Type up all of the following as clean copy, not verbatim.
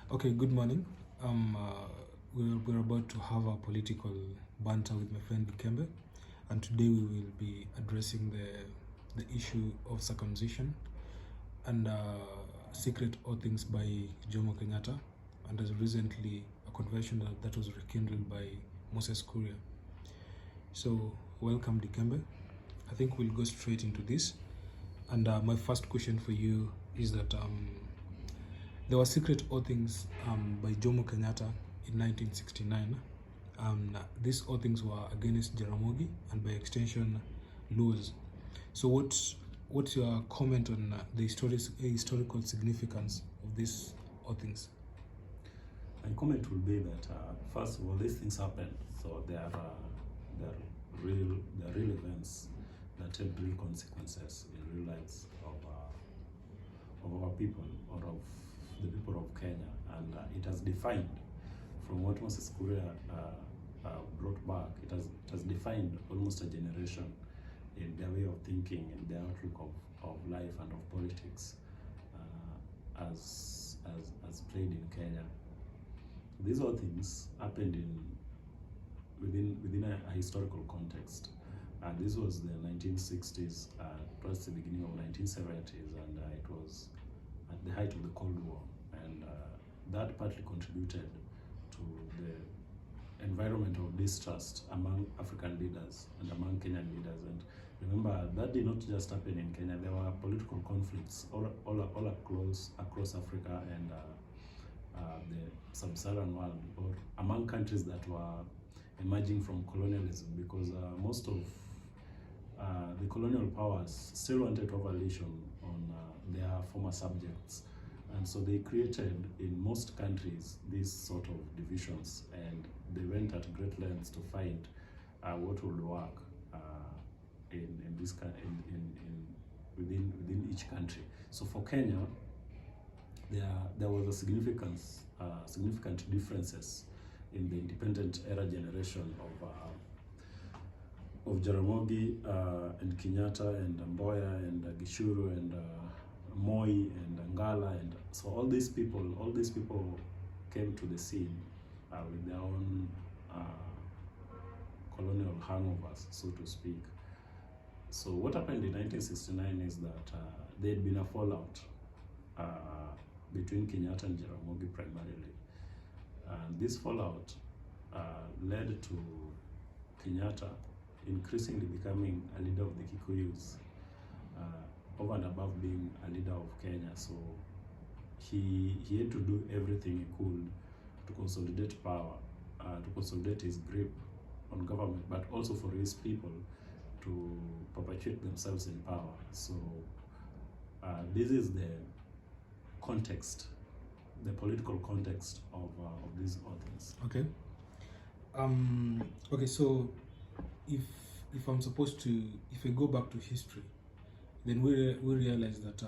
Okay, good morning. We're about to have a political banter with my friend Dikembe, and today we will be addressing the issue of circumcision and secret oathings by Jomo Kenyatta, and as recently a conversion that was rekindled by Moses Kuria. So, welcome Dikembe. I think we'll go straight into this. And my first question for you is that there were secret oathings by Jomo Kenyatta in 1969. These oathings were against Jaramogi and by extension laws. So what's your comment on the historical significance of these oathings? My comment will be that first of all, these things happen, so they are real events that have real consequences in real lives of our people, or of the people of Kenya, and it has defined, from what Moses Kuria brought back, it has defined almost a generation in their way of thinking and their outlook of life and of politics as played in Kenya. These all things happened within a historical context. This was the 1960s, plus the beginning of 1970s, and it was at the height of the Cold War, and that partly contributed to the environment of distrust among African leaders and among Kenyan leaders. And remember, that did not just happen in Kenya. There were political conflicts all across Africa and the sub-Saharan world, or among countries that were emerging from colonialism, because most of the colonial powers still wanted to have a leash on their former subjects, and so they created in most countries these sort of divisions, and they went at great lengths to find what would work within each country. So for Kenya, there was a significant differences in the independent era generation of Jaramogi and Kenyatta and Mboya and Gishuru and Moi and Ngala, and so all these people came to the scene with their own colonial hangovers, so to speak. So what happened in 1969 is that there had been a fallout between Kenyatta and Jaramogi primarily, and this fallout led to Kenyatta increasingly becoming a leader of the Kikuyus, over and above being a leader of Kenya. So he had to do everything he could to consolidate power, to consolidate his grip on government, but also for his people to perpetuate themselves in power. So this is the context, the political context of these oathings. Okay. Okay. So if I'm supposed to, if we go back to history, then we realize that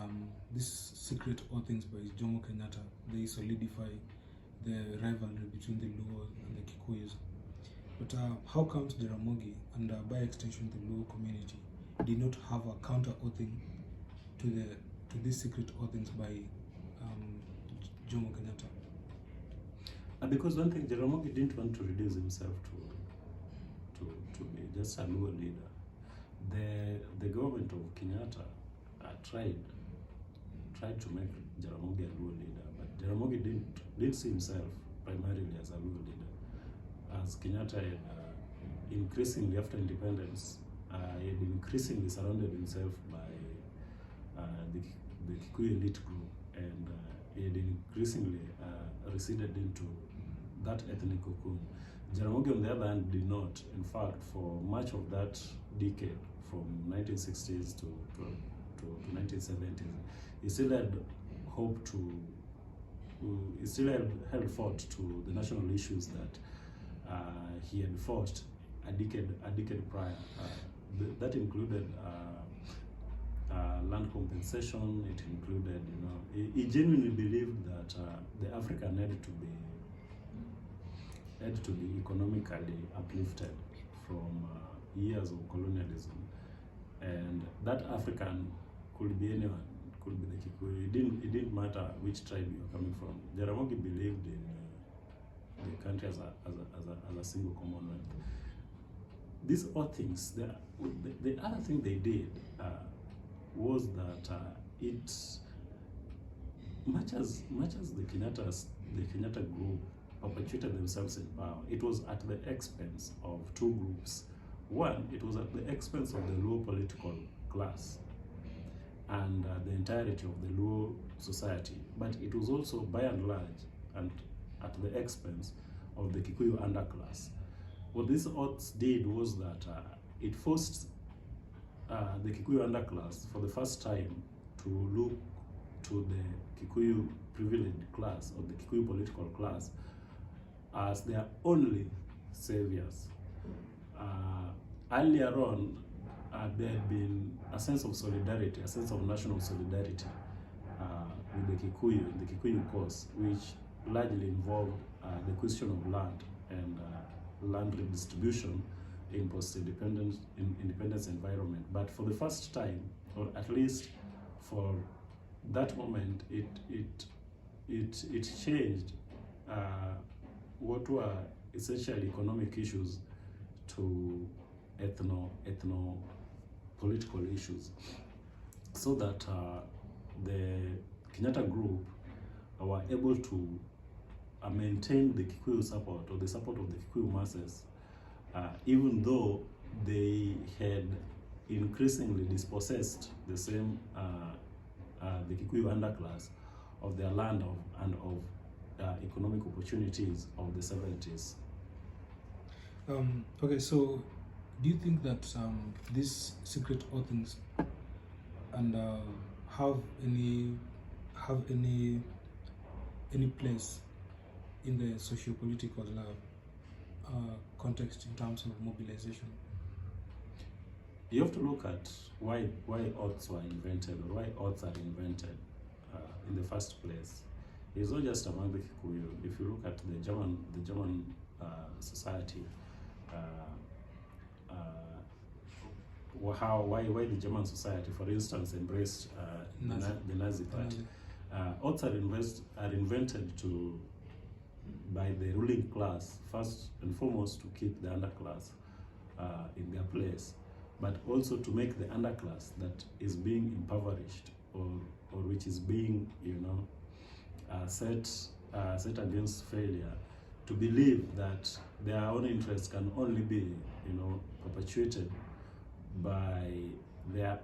these secret oathings by Jomo Kenyatta, they solidify the rivalry between the Luo and the Kikuyus. But how comes Jaramogi and by extension the Luo community did not have a counter oathing to these secret oathings by Jomo Kenyatta? Because one thing, Jaramogi didn't want to reduce himself to be just a Luo leader. The government of Kenyatta tried to make Jaramogi a Luo leader, but Jaramogi didn't see himself primarily as a Luo leader. As Kenyatta had increasingly, after independence, he had increasingly surrounded himself by the Kikuyu elite group, and he had increasingly receded into that ethnic cocoon. Jaramogi, on the other hand, did not. In fact, for much of that decade, from 1960s to 1970s, he still had hope to, he still held fought to the national issues that he had fought a decade prior. That included land compensation. It included, he genuinely believed that the African had to be economically uplifted from years of colonialism, and that African could be anyone, could be the Kikuyu. It didn't matter which tribe you were coming from. Jaramogi believed in the country as a single Commonwealth. These Oathings, the other thing they did was that much as the Kenyatta group perpetuated themselves in power, it was at the expense of two groups. One, it was at the expense of the Luo political class and the entirety of the Luo society, but it was also by and large and at the expense of the Kikuyu underclass. What these oaths did was that it forced the Kikuyu underclass for the first time to look to the Kikuyu privileged class or the Kikuyu political class as their only saviors. Earlier on, there had been a sense of solidarity, a sense of national solidarity with the Kikuyu cause, which largely involved the question of land and land redistribution in post-independence environment. But for the first time, or at least for that moment, it changed what were essentially economic issues to ethno-political issues, so that the Kenyatta group were able to maintain the Kikuyu support, or the support of the Kikuyu masses, even though they had increasingly dispossessed the Kikuyu underclass of their land and of economic opportunities of the 70s. Okay, so do you think that these secret oathings and have any place in the socio-political context in terms of mobilization? You have to look at why oaths were invented, or why oaths are invented in the first place. It's not just among the Kikuyu. If you look at the German society, why the German society, for instance, embraced the Nazi Party. Oaths are invented by the ruling class, first and foremost, to keep the underclass in their place, but also to make the underclass that is being impoverished or which is being, set against failure, to believe that their own interests can only be, perpetuated by their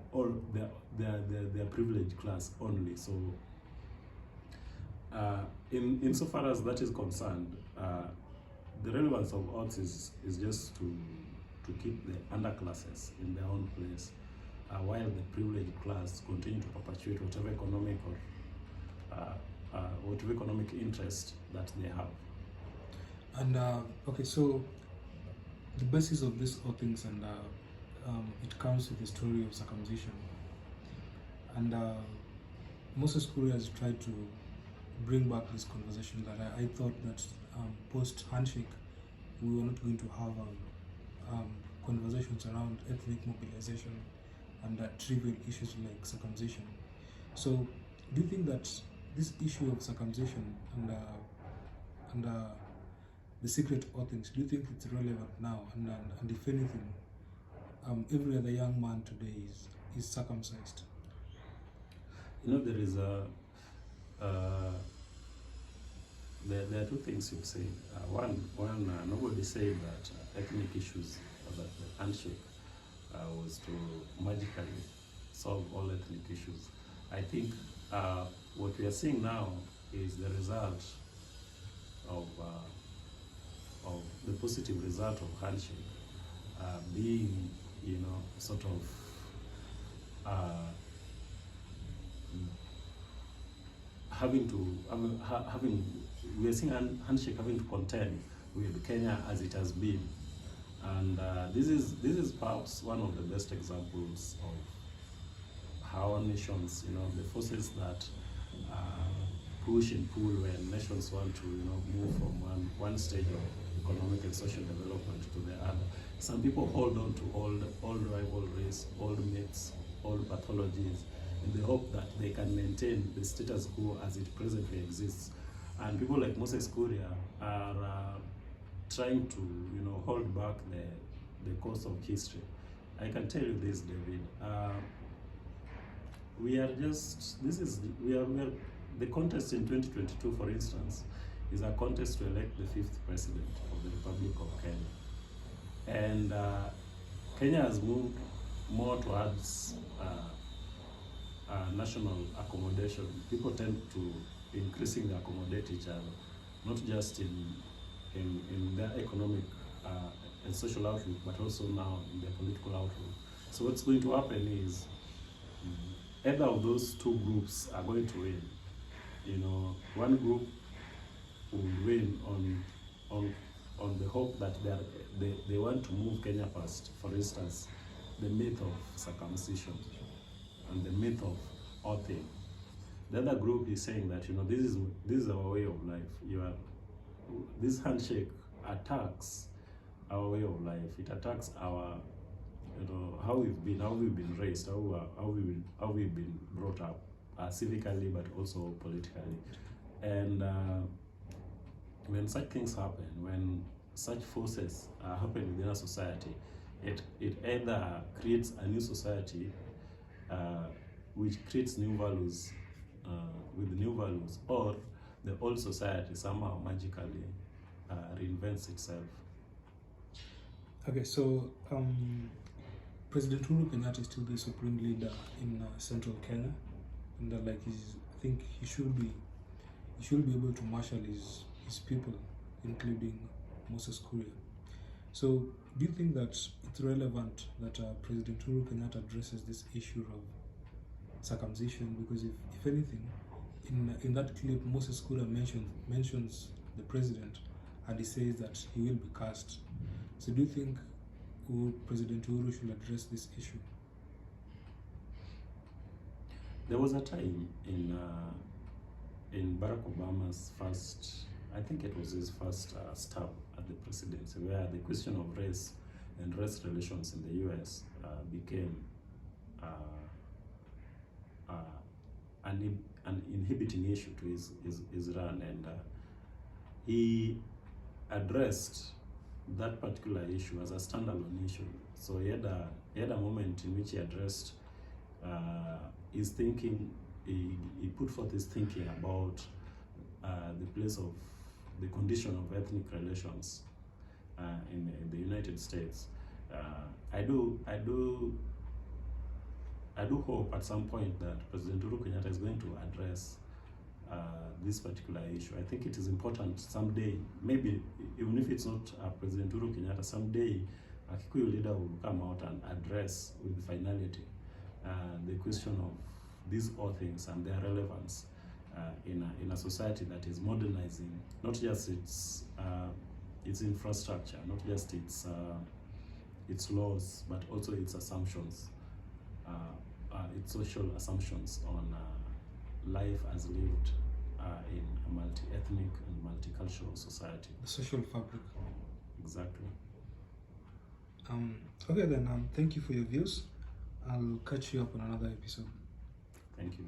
privileged class only. So, insofar as that is concerned, the relevance of oaths is just to keep the underclasses in their own place, while the privileged class continue to perpetuate whatever economic interest that they have. And okay, so the basis of these oathings, and it comes with the story of circumcision. And Moses Kuri has tried to bring back this conversation that I thought that post-handshake we were not going to have conversations around ethnic mobilization and trivial issues like circumcision. So do you think that this issue of circumcision and the secret oathings, do you think it's relevant now? And if anything, every other young man today is circumcised? There is there are two things you've said. One, nobody said that ethnic issues, or that the handshake was to magically solve all ethnic issues. I think what we are seeing now is the result of the positive result of handshake being, sort of we are seeing handshake having to contend with Kenya as it has been, and this is perhaps one of the best examples of how nations, the forces that push and pull when nations want to, move from one stage of economic and social development to the other. Some people hold on to old rivalries, old myths, old pathologies, in the hope that they can maintain the status quo as it presently exists. And people like Moses Kuria are trying to, hold back the course of history. I can tell you this, David. We are the contest in 2022, for instance, is a contest to elect the 5th president of the Republic of Kenya. And Kenya has moved more towards national accommodation. People tend to increasingly accommodate each other, not just in their economic and social outlook, but also now in their political outlook. So what's going to happen is either of those two groups are going to win. One group will win on the hope that they want to move Kenya past, for instance, the myth of circumcision and the myth of oathing. The other group is saying that this is our way of life. This handshake attacks our way of life. It attacks our how we've been raised, how we've been brought up, civically but also politically. And when such things happen, when such forces happen within a society, it either creates a new society which creates new values with new values, or the old society somehow magically reinvents itself. Okay, so President Uhuru Kenyatta is still the supreme leader in central Kenya, and I think he should be able to marshal his people, including Moses Kuria. So, do you think that it's relevant that President Uhuru Kenyatta addresses this issue of circumcision? Because if anything, in that clip, Moses Kuria mentions the president, and he says that he will be cast. So, do you think President Uhuru should address this issue? There was a time in Barack Obama's first, I think it was his first stab at the presidency, where the question of race and race relations in the US became an inhibiting issue to his run, and he addressed that particular issue as a standalone issue. So he had a moment in which he addressed his thinking. He put forth his thinking about the condition of ethnic relations in the United States. I do hope at some point that President Uhuru Kenyatta is going to address this particular issue. I think it is important someday, maybe even if it's not President Uhuru Kenyatta, someday a Kikuyu leader will come out and address with finality the question of these oathings and their relevance in a society that is modernizing not just its infrastructure, not just its laws, but also its assumptions, its social assumptions on life as lived in a multi-ethnic and multicultural society. The social fabric. Exactly. Okay then, thank you for your views. I'll catch you up on another episode. Thank you.